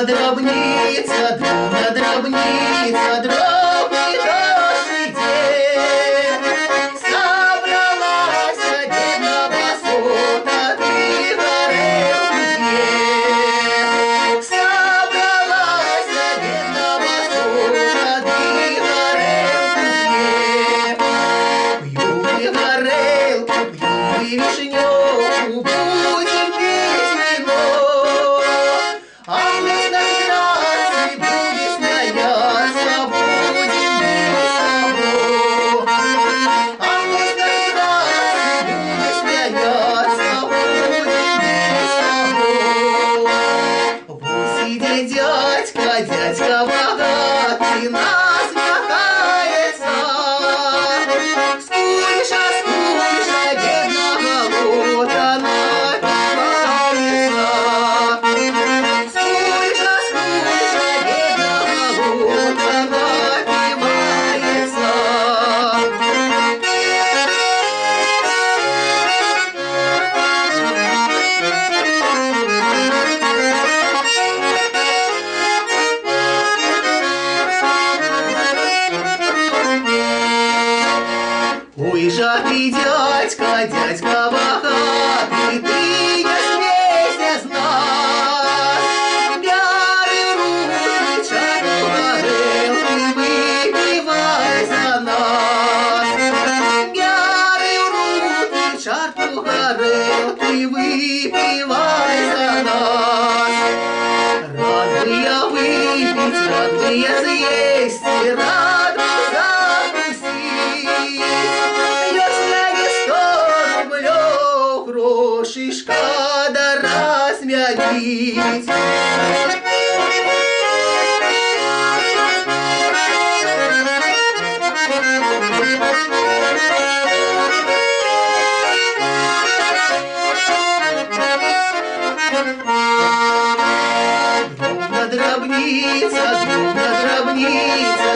дробница, дробна дробница, дробный дождь день. Собралась одна басота, ты горелки. Собралась одна басота, ты горелки. Пью и горелку, пью и вишневку, будем пить вино. А вместо красной будет смеяться, будем бить собой. А вместо красной будет смеяться, будем бить собой. Вот сидит дядька, дядька богатый, насмехается. Скуча, скуча, бедного лота напивается. Скуча, скуча, бедного лота напивается. Ой, жадный дядька, дядька богатый, ты не смейся с нас. Бяры в руки чарку горелки, выпивай за нас. Бяры в руки чарку горелки, выпивай за нас. Рад бы я выпить, рад бы я съесть, и рад бы закусить. Если не 100 рублев, грошишка да размягить. Дробна дробница, дробна дробница,